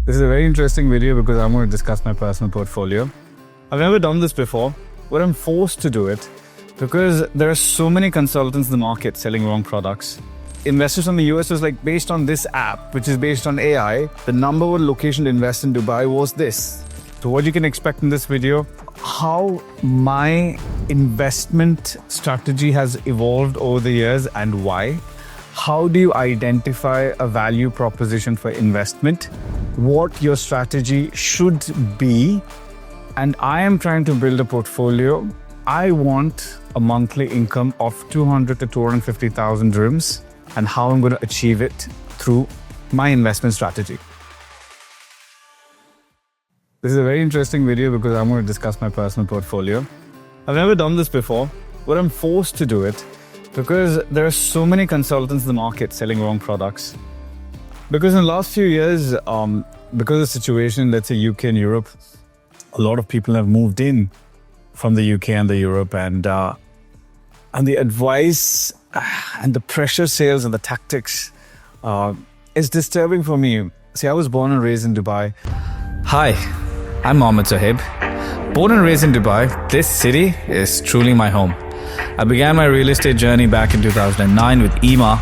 This is a very interesting video because I'm going to discuss my personal portfolio. I've never done this before, but I'm forced to do it because there are so many consultants in the market selling wrong products. Investors from the US was like, based on this app, which is based on AI, the number one location to invest in Dubai was this. So what you can expect in this video, how my investment strategy has evolved over the years and why. How do you identify a value proposition for investment? What your strategy should be. And I am trying to build a portfolio. I want a monthly income of 200 to 250,000 dirhams and how I'm going to achieve it through my investment strategy. This is a very interesting video because I'm going to discuss my personal portfolio. I've never done this before, but I'm forced to do it because there are so many consultants in the market selling wrong products. Because in the last few years, because of the situation, let's say UK and Europe, a lot of people have moved in from the UK and the Europe, and the advice and the pressure sales and the tactics is disturbing for me. See, I was born and raised in Dubai. Hi, I'm Mohammed Zohaib. Born and raised in Dubai, this city is truly my home. I began my real estate journey back in 2009 with EMA,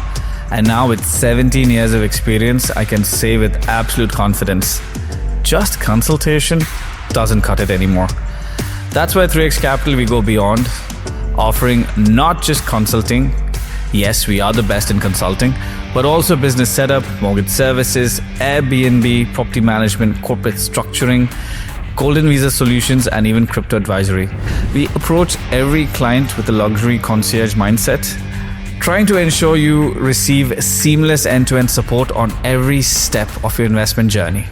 and now with 17 years of experience, I can say with absolute confidence, just consultation doesn't cut it anymore. That's why 3x Capital we go beyond, offering not just consulting. Yes, we are the best in consulting, but also business setup, mortgage services, Airbnb, property management, corporate structuring, golden visa solutions, and even crypto advisory. We approach every client with a luxury concierge mindset, trying to ensure you receive seamless end-to-end support on every step of your investment journey.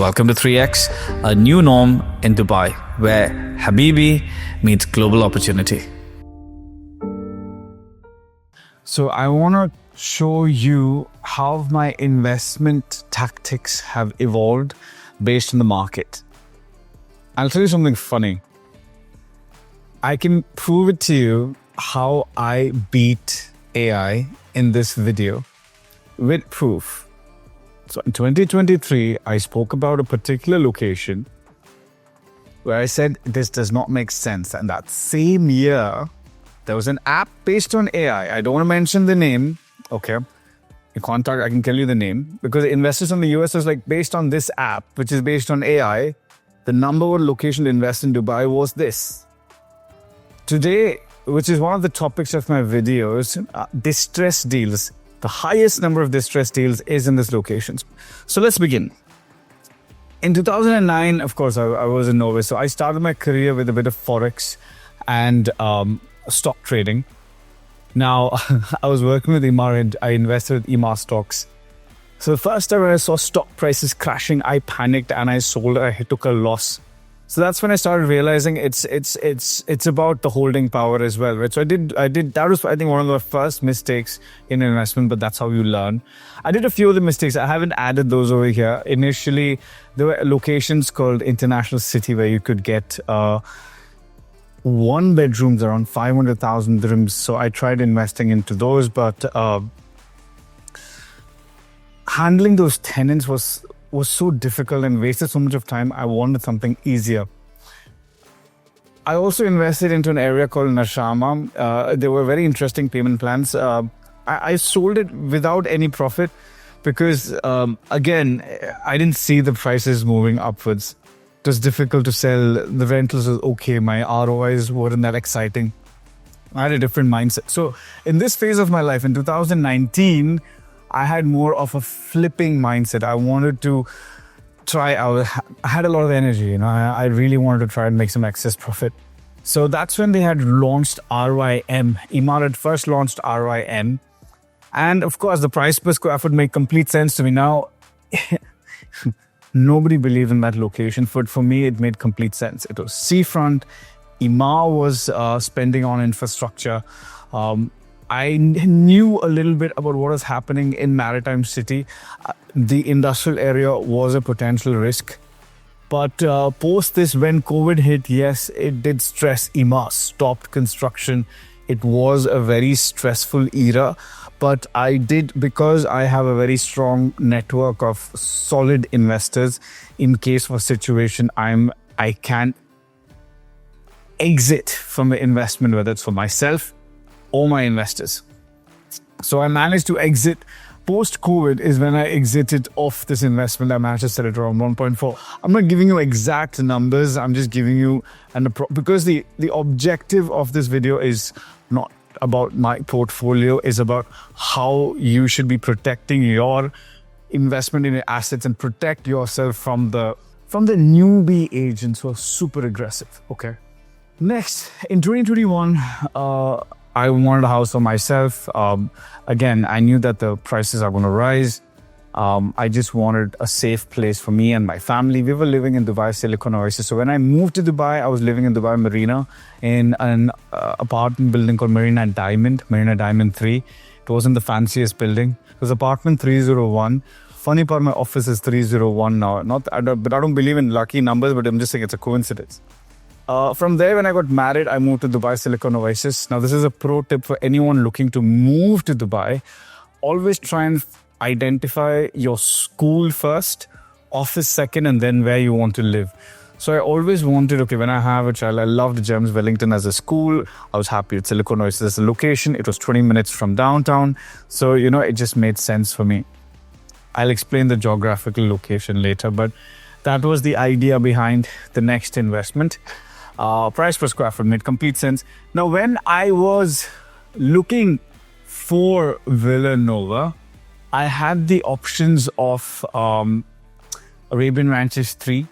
Welcome to 3x, a new norm in Dubai, where Habibi meets global opportunity. So I want to show you how my investment tactics have evolved based on the market. I'll tell you something funny. I can prove it to you how I beat AI in this video with proof. So in 2023, I spoke about a particular location where I said this does not make sense. And that same year, there was an app based on AI. I don't want to mention the name. Okay. In contact, I can tell you the name because investors from the US was like, based on this app, which is based on AI, the number one location to invest in Dubai was this. Today, which is one of the topics of my videos, distress deals. The highest number of distress deals is in these locations. So let's begin. In 2009, of course, I was a novice. So I started my career with a bit of Forex and stock trading. Now, I was working with Imar and I invested with Imar stocks. So the first time I saw stock prices crashing, I panicked and I sold. I took a loss. So that's when I started realizing it's about the holding power as well, right? So I did that was, I think, one of the first mistakes in investment, but that's how you learn. I did a few of the mistakes. I haven't added those over here. Initially, there were locations called International City where you could get one bedrooms around 500,000 dirhams. So I tried investing into those, but handling those tenants was so difficult and wasted so much of time. I wanted something easier. I also invested into an area called Nshama. There were very interesting payment plans. I sold it without any profit because, again, I didn't see the prices moving upwards. It was difficult to sell. The rentals was okay. My ROIs weren't that exciting. I had a different mindset. So in this phase of my life, in 2019, I had more of a flipping mindset. I wanted to try out. I had a lot of energy, I really wanted to try and make some excess profit. So that's when they had launched RYM. Imar had first launched RYM. And of course, the price per square foot made complete sense to me. Now, nobody believed in that location. But for me, it made complete sense. It was seafront. Imar was spending on infrastructure. I knew a little bit about what was happening in Maritime City. The industrial area was a potential risk. But post this, when COVID hit, yes, it did stress. Imar stopped construction. It was a very stressful era. But I did, because I have a very strong network of solid investors. In case of a situation, I can exit from the investment, whether it's for myself or my investors. So I managed to exit. Post-COVID is when I exited off this investment. I managed to sell it around 1.4. I'm not giving you exact numbers. I'm just giving you because the objective of this video is not about my portfolio, is about how you should be protecting your investment in your assets and protect yourself from the newbie agents who are super aggressive. Okay. Next, in 2021, I wanted a house for myself. Again, I knew that the prices are going to rise. I just wanted a safe place for me and my family. We were living in Dubai, Silicon Oasis. So when I moved to Dubai, I was living in Dubai Marina in an apartment building called Marina Diamond 3. It wasn't the fanciest building. It was apartment 301. Funny part, my office is 301 now. But I don't believe in lucky numbers, but I'm just saying it's a coincidence. From there, when I got married, I moved to Dubai Silicon Oasis. Now, this is a pro tip for anyone looking to move to Dubai. Always try and identify your school first, office second, and then where you want to live. So I always wanted, when I have a child, I loved Gems Wellington as a school. I was happy with Silicon Oasis as a location. It was 20 minutes from downtown. So, it just made sense for me. I'll explain the geographical location later, but that was the idea behind the next investment. Price per square foot made complete sense. Now, when I was looking for Villanova, I had the options of Arabian Ranches 3,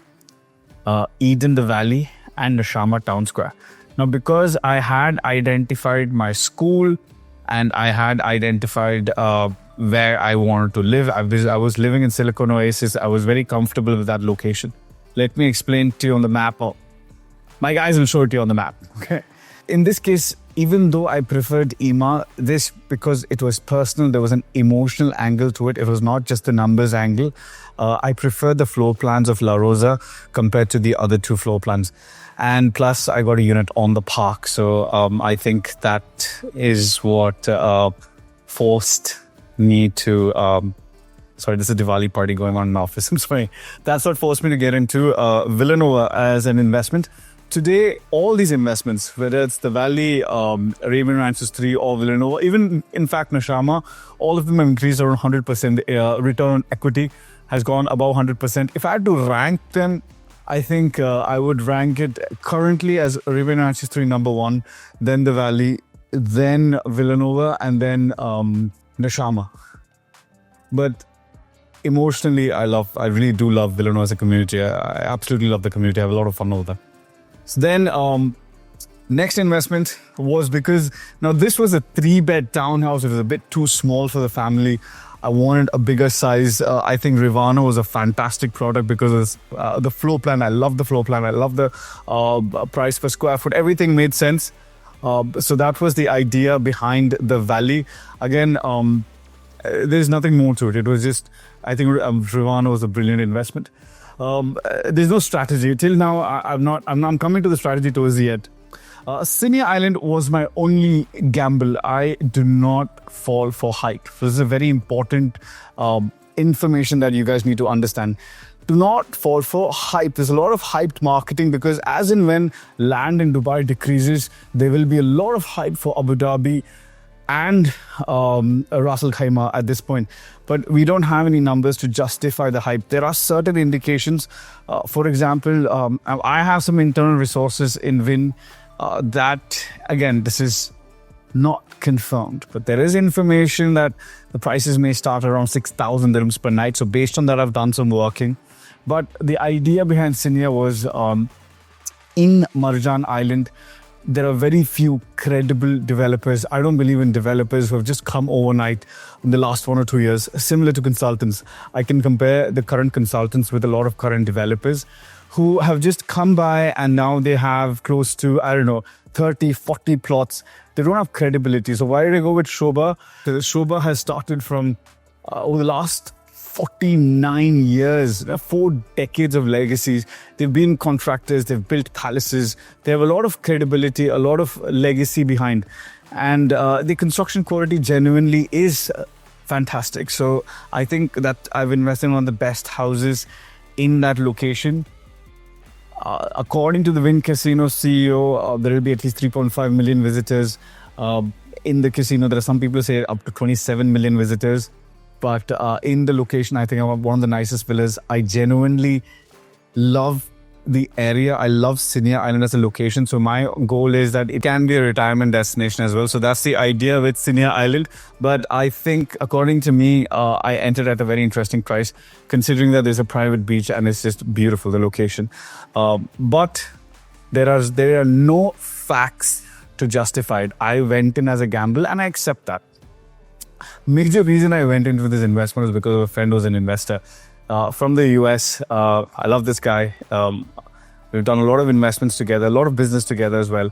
Eden the Valley, and Nshama Town Square. Now, because I had identified my school and I had identified where I wanted to live, I was living in Silicon Oasis. I was very comfortable with that location. Let me explain to you on the map. My guys will show it to you on the map. Okay. In this case, even though I preferred EMA, because it was personal, there was an emotional angle to it. It was not just the numbers angle. I preferred the floor plans of La Rosa compared to the other two floor plans. And plus, I got a unit on the park. So I think that is what forced me to... sorry, this is a Diwali party going on in the office. I'm sorry. That's what forced me to get into Villanova as an investment. Today, all these investments, whether it's the Valley, Arabian Ranches 3 or Villanova, even in fact Nshama, all of them have increased around 100%. Return on equity has gone above 100%. If I had to rank them, I think I would rank it currently as Arabian Ranches 3 number 1, then the Valley, then Villanova, and then Nshama. But emotionally, I really do love Villanova as a community. I absolutely love the community. I have a lot of fun over there. So then, next investment was because now this was a 3-bed townhouse. It was a bit too small for the family. I wanted a bigger size. I think Rivano was a fantastic product because of the floor plan. I love the floor plan. I love the price per square foot. Everything made sense. So that was the idea behind the Valley. Again, there's nothing more to it. It was just, I think Rivano was a brilliant investment. There's no strategy till now. I'm coming to the strategy towards the end. Siniya Island was my only gamble. I do not fall for hype. So this is a very important information that you guys need to understand. Do not fall for hype. There's a lot of hyped marketing because as and when land in Dubai decreases, there will be a lot of hype for Abu Dhabi and Ras Al Khaimah at this point. But we don't have any numbers to justify the hype. There are certain indications. For example, I have some internal resources in Vin that, again, this is not confirmed. But there is information that the prices may start around 6,000 dirhams per night. So based on that, I've done some working. But the idea behind Siniya was in Marjan Island, there are very few credible developers. I don't believe in developers who have just come overnight in the last 1 or 2 years, similar to consultants. I can compare the current consultants with a lot of current developers who have just come by and now they have close to, 30, 40 plots. They don't have credibility. So why did I go with Sobha? Because Sobha has started from over the last 49 years, 4 decades of legacies. They've been contractors, they've built palaces. They have a lot of credibility, a lot of legacy behind. and the construction quality genuinely is fantastic. So I think that I've invested in one of the best houses in that location. According to the Wynn Casino CEO, there will be at least 3.5 million visitors in the casino. There are some people who say up to 27 million visitors. But in the location, I think I have one of the nicest villas. I genuinely love the area. I love Siniya Island as a location. So my goal is that it can be a retirement destination as well. So that's the idea with Siniya Island. But I think, according to me, I entered at a very interesting price, considering that there's a private beach and it's just beautiful, the location. But there are no facts to justify it. I went in as a gamble and I accept that. Major reason I went into this investment was because a friend was an investor from the US. I love this guy. We've done a lot of investments together, a lot of business together as well.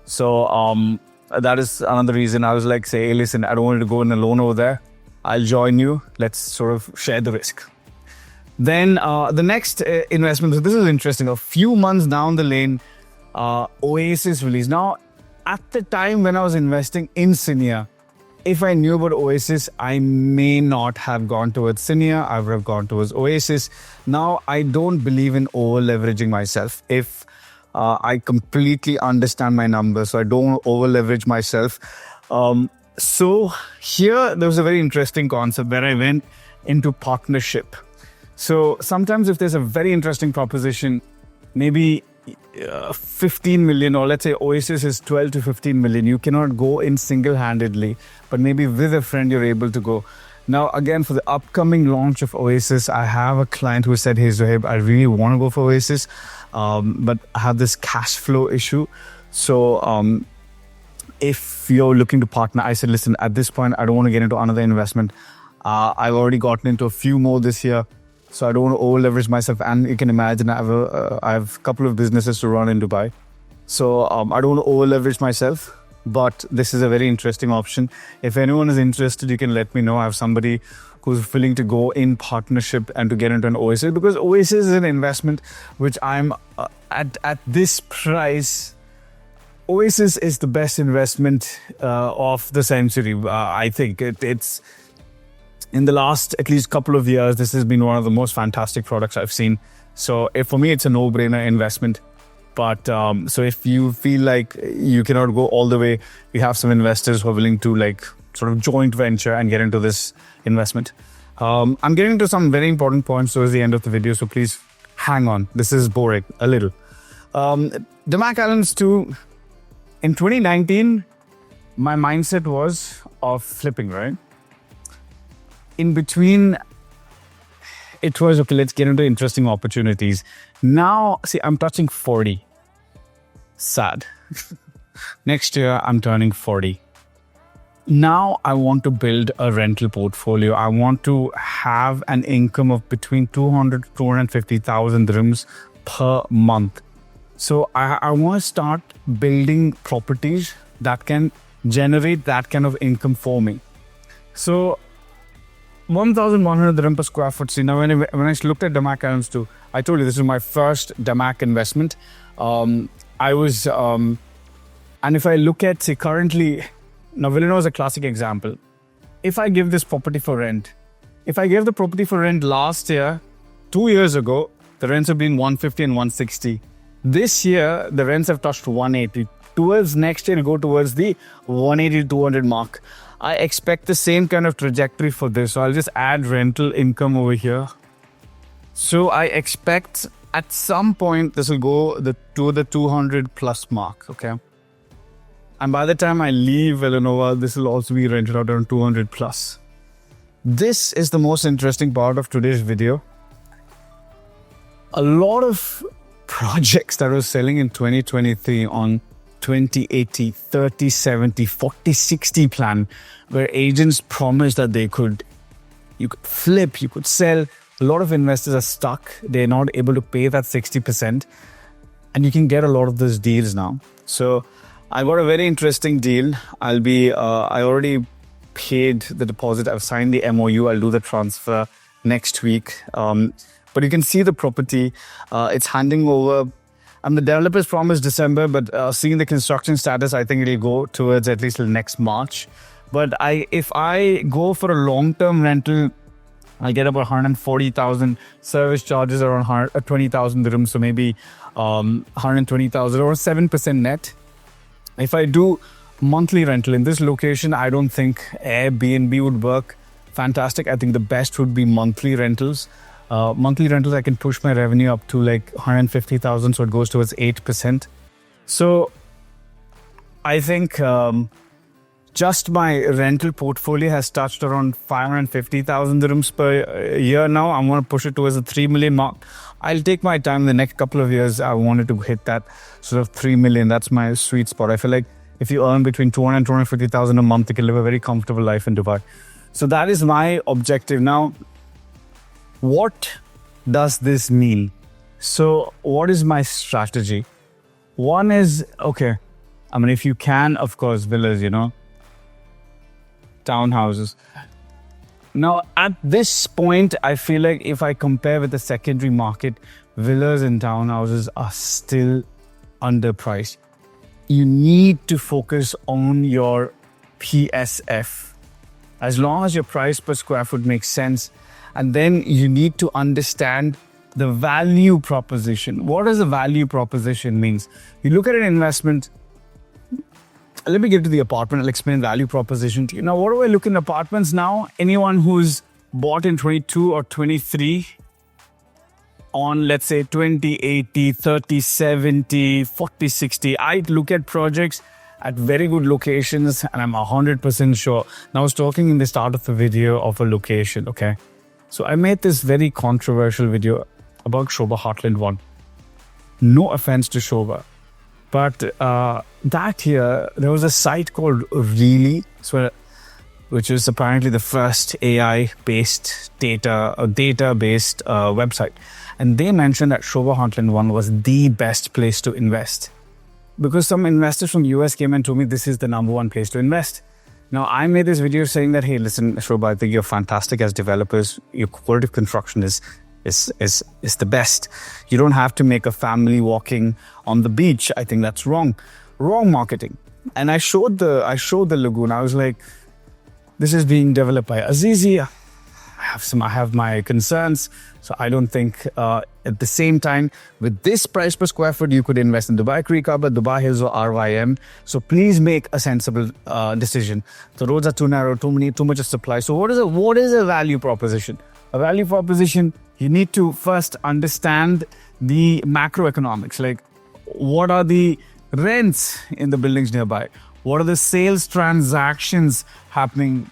So that is another reason I was like, say, hey, listen, I don't want to go in alone over there. I'll join you. Let's sort of share the risk. Then the next investment, so this is interesting. A few months down the lane, Oasis released. Now, at the time when I was investing in Siniya, if I knew about Oasis, I may not have gone towards Siniya. I would have gone towards Oasis. Now, I don't believe in over-leveraging myself. If I completely understand my numbers, so I don't over-leverage myself. So here, there was a very interesting concept where I went into partnership. So sometimes if there's a very interesting proposition, maybe 15 million, or let's say Oasis is 12 to 15 million. You cannot go in single-handedly, but maybe with a friend you're able to go. Now, again, for the upcoming launch of Oasis, I have a client who said, hey, Zohaib, I really want to go for Oasis, but I have this cash flow issue. So if you're looking to partner, I said, listen, at this point, I don't want to get into another investment. I've already gotten into a few more this year. So I don't want to over-leverage myself. And you can imagine I have a couple of businesses to run in Dubai. So I don't want to over-leverage myself. But this is a very interesting option. If anyone is interested, you can let me know. I have somebody who's willing to go in partnership and to get into an Oasis. Because Oasis is an investment which I'm at this price. Oasis is the best investment of the century. I think it's... In the last at least couple of years, this has been one of the most fantastic products I've seen. So for me, it's a no-brainer investment. But so if you feel like you cannot go all the way, we have some investors who are willing to like sort of joint venture and get into this investment. I'm getting into some very important points towards the end of the video, so please hang on. This is boring a little. Damac Islands 2, in 2019, my mindset was of flipping, right? In between, it was, okay, let's get into interesting opportunities. Now, see, I'm touching 40. Sad. Next year, I'm turning 40. Now, I want to build a rental portfolio. I want to have an income of between 200 to 250,000 dirhams per month. So I want to start building properties that can generate that kind of income for me. So 1,100 dirham per square foot. See, now when I looked at Damac Islands 2, I told you this is my first Damac investment. And if I look at, say, currently, now Villanova is a classic example. If I give this property for rent, if I gave the property for rent last year, 2 years ago, the rents have been 150 and 160. This year, the rents have touched 180. Towards next year, it'll go towards the 180 to 200 mark. I expect the same kind of trajectory for this. So I'll just add rental income over here. So I expect at some point this will go to the 200 plus mark, okay? And by the time I leave Villanova, this will also be rented out around 200 plus. This is the most interesting part of today's video. A lot of projects that I was selling in 2023 on 20/80, 30/70, 40/60 plan, where agents promised that you could flip, you could sell. A lot of investors are stuck. They're not able to pay that 60%. And you can get a lot of those deals now. So I got a very interesting deal. I already paid the deposit. I've signed the MOU. I'll do the transfer next week. But you can see the property. It's handing over And the developers promised December, but seeing the construction status, I think it'll go towards at least till next March. But if I go for a long-term rental, I get about 140,000 service charges around 20,000 dirhams, so maybe 120,000 or 7% net. If I do monthly rental in this location, I don't think Airbnb would work fantastic. I think the best would be monthly rentals. Monthly rentals, I can push my revenue up to like 150,000, so it goes towards 8%. So I think just my rental portfolio has touched around 550,000 dirhams per year now. I want to push it towards the 3 million mark. I'll take my time. The next couple of years, I wanted to hit that sort of 3 million. That's my sweet spot. I feel like if you earn between 200 and 250,000 a month, you can live a very comfortable life in Dubai. So that is my objective. Now, what does this mean? So what is my strategy? One is, okay, I mean, if you can, of course, villas, townhouses. Now, at this point, I feel like if I compare with the secondary market, villas and townhouses are still underpriced. You need to focus on your PSF. As long as your price per square foot makes sense, and then you need to understand the value proposition. What does the value proposition means? You look at an investment. Let me get to the apartment. I'll explain value proposition to you. Now, what do I look in apartments now? Anyone who's bought in 22 or 23 on, let's say, 20, 80, 30, 70, 40, 60. I look at projects at very good locations and I'm 100% sure. Now, I was talking in the start of the video of a location, okay? So I made this very controversial video about Sobha Heartland 1. No offense to Sobha. But that year, there was a site called Really, which is apparently the first AI-based data-based website. And they mentioned that Sobha Heartland 1 was the best place to invest. Because some investors from US came and told me this is the number one place to invest. Now, I made this video saying that, hey, listen, Sobha, I think you're fantastic as developers. Your quality of construction is the best. You don't have to make a family walking on the beach. I think that's wrong marketing. And I showed the lagoon. I was like, this is being developed by Azizi. I have my concerns. So I don't think at the same time, with this price per square foot, you could invest in Dubai Creek Harbor, Dubai Hills or RYM. So please make a sensible decision. The roads are too narrow, too much of supply. So what is a value proposition? A value proposition, you need to first understand the macroeconomics. Like, what are the rents in the buildings nearby? What are the sales transactions happening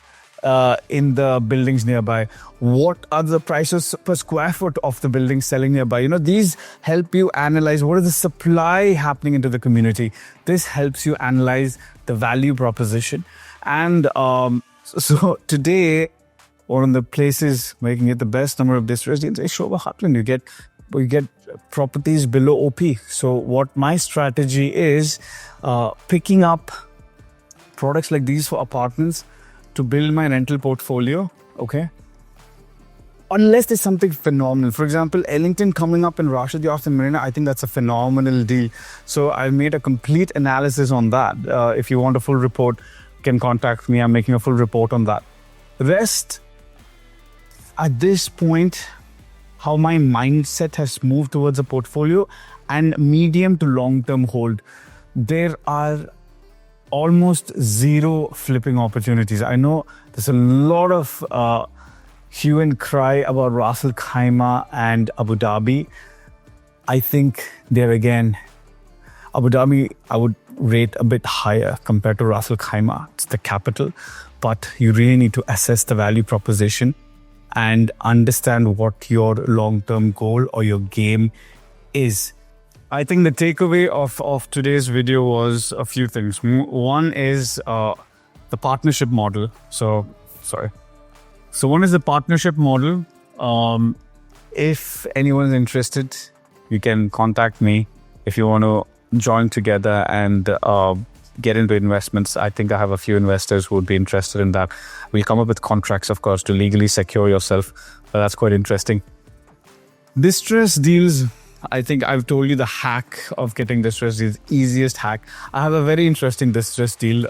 in the buildings nearby? What are the prices per square foot of the buildings selling nearby? These help you analyze what is the supply happening into the community. This helps you analyze the value proposition. And so today, one of the places making it the best number of distressed deals is Sobha Heartland. You get properties below OP. So what my strategy is, picking up products like these for apartments to build my rental portfolio, okay? Unless there's something phenomenal. For example, Ellington coming up in Rashid Yafta Marina, I think that's a phenomenal deal. So I've made a complete analysis on that. If you want a full report, you can contact me. I'm making a full report on that. Rest, at this point, how my mindset has moved towards a portfolio and medium to long-term hold. There are almost zero flipping opportunities. I know there's a lot of hue and cry about Ras Al Khaimah and Abu Dhabi. I think there again, Abu Dhabi, I would rate a bit higher compared to Ras Al Khaimah. It's the capital, but you really need to assess the value proposition and understand what your long-term goal or your game is. I think the takeaway of today's video was a few things. One is the partnership model. So one is the partnership model. If anyone is interested, you can contact me if you want to join together and get into investments. I think I have a few investors who would be interested in that. We'll come up with contracts, of course, to legally secure yourself. But that's quite interesting. Distress deals, I think I've told you the hack of getting distress deals, easiest hack. I have a very interesting distress deal.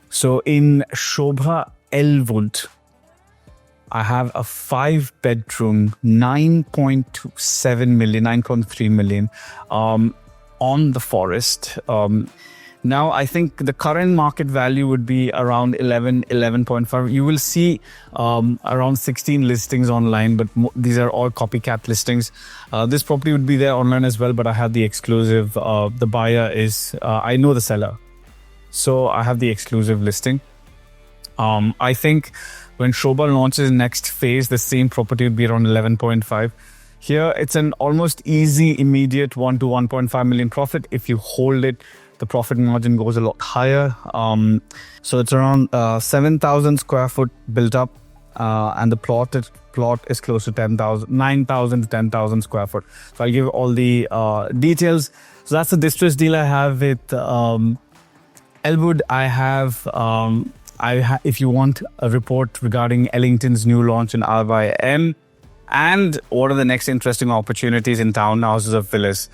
So in Sobha, Elwood, I have a 5-bedroom, 9.7 million, 9.3 million on the forest. Now, I think the current market value would be around 11.5. You will see around 16 listings online, but these are all copycat listings. This property would be there online as well, but I have the exclusive. The buyer is, I know the seller. So I have the exclusive listing. I think when Sobha launches next phase, the same property would be around 11.5. Here, it's an almost easy, immediate 1 to 1.5 million profit. If you hold it, the profit margin goes a lot higher. So it's around 7,000 square foot built up, and the plot is close to 9,000 to 10,000 square foot. So I'll give all the details. So that's the distress deal I have with Elwood. I have, if you want a report regarding Ellington's new launch in RYM and what are the next interesting opportunities in townhouses or villas,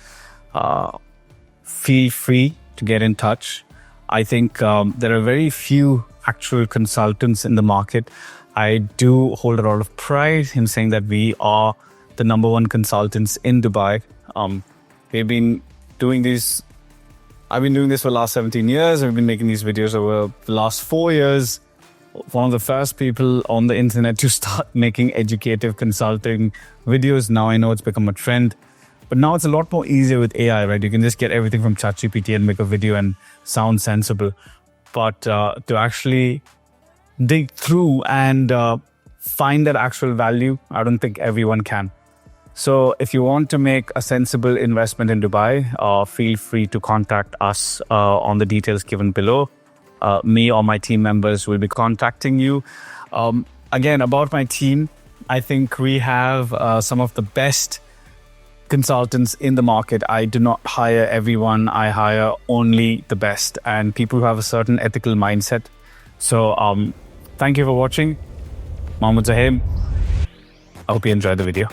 feel free to get in touch. I think there are very few actual consultants in the market. I do hold a lot of pride in saying that we are the number one consultants in Dubai. We've been doing this. I've been doing this for the last 17 years. I've been making these videos over the last 4 years. One of the first people on the internet to start making educative consulting videos. Now I know it's become a trend. But now it's a lot more easier with AI, right? You can just get everything from ChatGPT and make a video and sound sensible. But to actually dig through and find that actual value, I don't think everyone can. So if you want to make a sensible investment in Dubai, feel free to contact us on the details given below. Me or my team members will be contacting you. Again, about my team, I think we have some of the best consultants in the market. I do not hire everyone. I hire only the best and people who have a certain ethical mindset. So thank you for watching. Mohammed Zohaib. I hope you enjoyed the video.